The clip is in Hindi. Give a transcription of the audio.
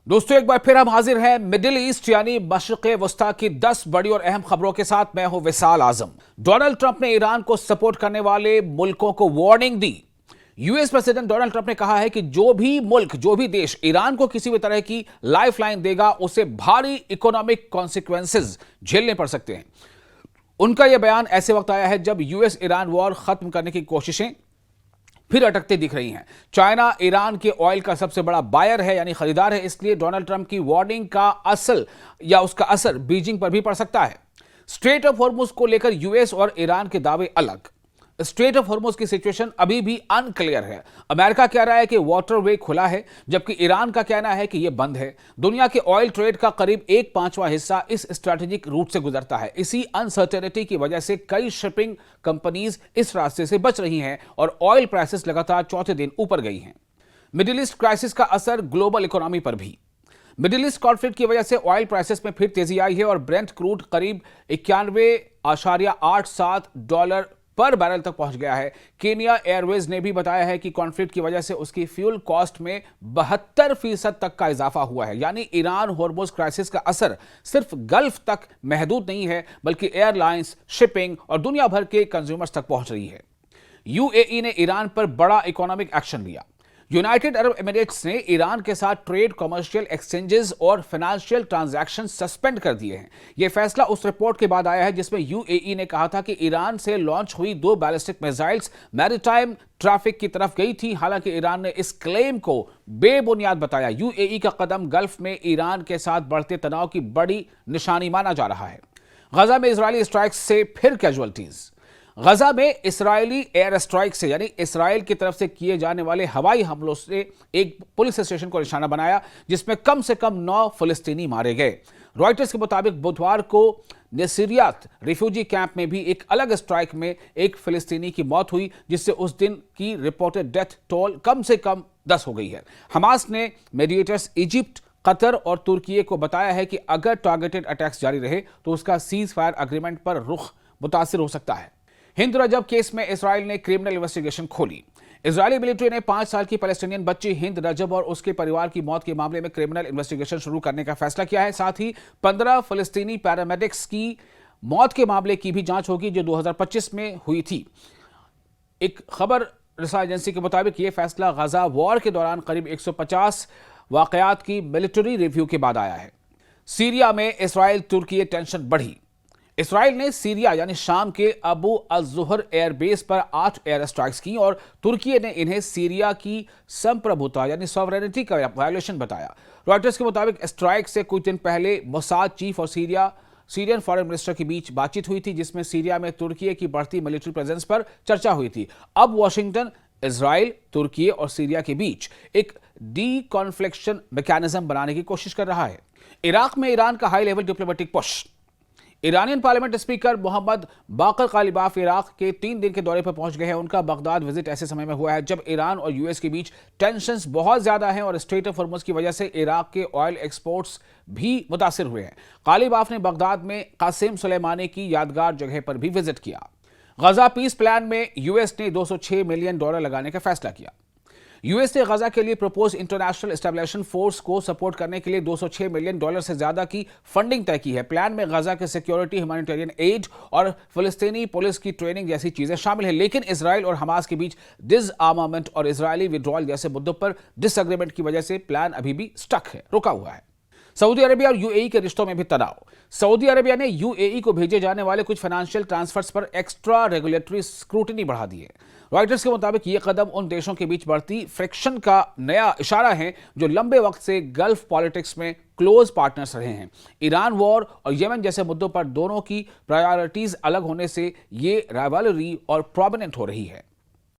दोस्तों, एक बार फिर हम हाजिर हैं मिडिल ईस्ट यानी मशरिक़ वस्ता की 10 बड़ी और अहम खबरों के साथ। मैं हूं विशाल आजम। डोनाल्ड ट्रंप ने ईरान को सपोर्ट करने वाले मुल्कों को वार्निंग दी। यूएस प्रेसिडेंट डोनाल्ड ट्रंप ने कहा है कि जो भी मुल्क, जो भी देश ईरान को किसी भी तरह की लाइफलाइन देगा, उसे भारी इकोनॉमिक कॉन्सिक्वेंसेज झेलने पड़ सकते हैं। उनका यह बयान ऐसे वक्त आया है जब यूएस ईरान वॉर खत्म करने की कोशिशें फिर अटकते दिख रही हैं। चाइना ईरान के ऑयल का सबसे बड़ा बायर है यानी खरीदार है, इसलिए डोनाल्ड ट्रंप की वार्निंग का उसका असर बीजिंग पर भी पड़ सकता है। स्ट्रेट ऑफ हॉर्मुज को लेकर यूएस और ईरान के दावे अलग। स्ट्रेट ऑफ हॉर्मुज की सिचुएशन अभी भी अनक्लियर है। अमेरिका कह रहा है कि वाटरवे खुला है, जबकि ईरान का कहना है कि यह बंद है। दुनिया के ऑयल ट्रेड का करीब 1/5 हिस्सा इस स्ट्रैटेजिक रूट से गुजरता है। इसी अनसर्टेनिटी की वजह से कई शिपिंग कंपनीज इस रास्ते से बच रही हैं और ऑयल प्राइसेस लगातार चौथे दिन ऊपर गई हैं। मिडिल ईस्ट क्राइसिस का असर ग्लोबल इकोनॉमी पर भी। मिडिल ईस्ट कॉन्फ्लिक्ट की वजह से ऑयल प्राइसेस में फिर तेजी आई है और ब्रेंट क्रूड करीब $91.87 पर बैरल तक पहुंच गया है। केनिया एयरवेज ने भी बताया है कि कॉन्फ्लिक्ट की वजह से उसकी फ्यूल कॉस्ट में 72% तक का इजाफा हुआ है। यानी ईरान हॉर्मुज क्राइसिस का असर सिर्फ गल्फ तक महदूद नहीं है, बल्कि एयरलाइंस, शिपिंग और दुनिया भर के कंज्यूमर्स तक पहुंच रही है। यूएई ने ईरान पर बड़ा इकोनॉमिक एक्शन लिया। यूनाइटेड अरब एमिरेट्स ने ईरान के साथ ट्रेड, कमर्शियल एक्सचेंजेस और फाइनेंशियल ट्रांजैक्शन सस्पेंड कर दिए हैं। यह फैसला उस रिपोर्ट के बाद आया है जिसमें यूएई ने कहा था कि ईरान से लॉन्च हुई 2 बैलिस्टिक मिसाइल्स मैरीटाइम ट्रैफिक की तरफ गई थी। हालांकि ईरान ने इस क्लेम को बेबुनियाद बताया। यूएई का कदम गल्फ में ईरान के साथ बढ़ते तनाव की बड़ी निशानी माना जा रहा है। गजा में इजरायली स्ट्राइक्स से फिर कैजुअल्टीज। गजा में इस्राएली एयर स्ट्राइक से यानी इसराइल की तरफ से किए जाने वाले हवाई हमलों से एक पुलिस स्टेशन को निशाना बनाया, जिसमें कम से कम 9 फिलिस्तीनी मारे गए। रॉयटर्स के मुताबिक बुधवार को नसीरियात रिफ्यूजी कैंप में भी एक अलग स्ट्राइक में एक फिलिस्तीनी की मौत हुई, जिससे उस दिन की रिपोर्टेड डेथ टोल कम से कम 10 हो गई है। हमास ने मीडिएटर्स इजिप्ट, कतर और तुर्की को बताया है कि अगर टारगेटेड अटैक्स जारी रहे तो उसका सीज फायर अग्रीमेंट पर रुख मुतासिर हो सकता है। हिंद रजब केस में इसराइल ने क्रिमिनल इन्वेस्टिगेशन खोली। इजरायली मिलिट्री ने 5 साल की पैलेस्टीनियन बच्ची हिंद रजब और उसके परिवार की मौत के मामले में क्रिमिनल इन्वेस्टिगेशन शुरू करने का फैसला किया है। साथ ही 15 फिलिस्तीनी पैरामेडिक्स की मौत के मामले की भी जांच होगी, जो 2025 में हुई थी। एक खबर रसा एजेंसी के मुताबिक यह फैसला गजा वॉर के दौरान करीब 150 वाकयात की मिलिट्री रिव्यू के बाद आया है। सीरिया में इसराइल तुर्की टेंशन बढ़ी। इसराइल ने सीरिया यानी शाम के अबू अज़-ज़ुहर एयरबेस पर 8 एयर स्ट्राइक्स की और तुर्की ने इन्हें सीरिया की संप्रभुता यानी सॉवरेनिटी का वायलेशन बताया। रॉयटर्स के मुताबिक स्ट्राइक से कुछ दिन पहले मोसाद चीफ और सीरियन फॉरेन मिनिस्टर के बीच बातचीत हुई थी, जिसमें सीरिया में तुर्की की बढ़ती मिलिट्री प्रेजेंस पर चर्चा हुई थी। अब वॉशिंगटन इजराइल, तुर्की और सीरिया के बीच एक डी-कॉन्फ्लिक्शन मैकेनिज्म बनाने की कोशिश कर रहा है। इराक में ईरान का high level diplomatic push. Iranian parliament speaker Mohammad Baqer Qalibaf Iraq के 3 दिन के दौरे पर पहुंच गए हैं। उनका बगदाद विजिट ऐसे समय में हुआ है जब ईरान और यूएस के बीच टेंशंस बहुत ज्यादा हैं और स्ट्रेट ऑफ हॉर्मुज की वजह से इराक के ऑयल एक्सपोर्ट्स भी मुतासिर हुए हैं। कालिबाफ ने बगदाद में कासिम सुलेमानी की यादगार जगह पर भी विजिट किया। गजा पीस प्लान में यूएस ने $206 मिलियन लगाने का फैसला किया। यूएस ने गजा के लिए प्रपोज इंटरनेशनल एस्टेब्लिशमेंट फोर्स को सपोर्ट करने के लिए $206 मिलियन से ज्यादा की फंडिंग तय की है। प्लान में गजा के सिक्योरिटी, ह्यूमैनिटेरियन एड और फिलिस्तीनी पुलिस की ट्रेनिंग जैसी चीजें शामिल हैं। लेकिन इसराइल और हमास के बीच डिसआर्मामेंट और इजरायली विड्रॉल जैसे मुद्दों पर डिसएग्रीमेंट की वजह से प्लान अभी भी स्टक है, रुका हुआ है। सऊदी अरेबिया और यूएई के रिश्तों में भी तनाव। सऊदी अरेबिया ने यूएई को भेजे जाने वाले कुछ फाइनेंशियल ट्रांसफर्स पर एक्स्ट्रा रेगुलेटरी स्क्रूटिनी बढ़ा दी है। रॉयटर्स के मुताबिक यह कदम उन देशों के बीच बढ़ती फ्रिक्शन का नया इशारा है जो लंबे वक्त से गल्फ पॉलिटिक्स में क्लोज पार्टनर्स रहे हैं। ईरान वॉर और यमन जैसे मुद्दों पर दोनों की प्रायोरिटीज अलग होने से ये राइवलरी और प्रोमिनेंट हो रही है।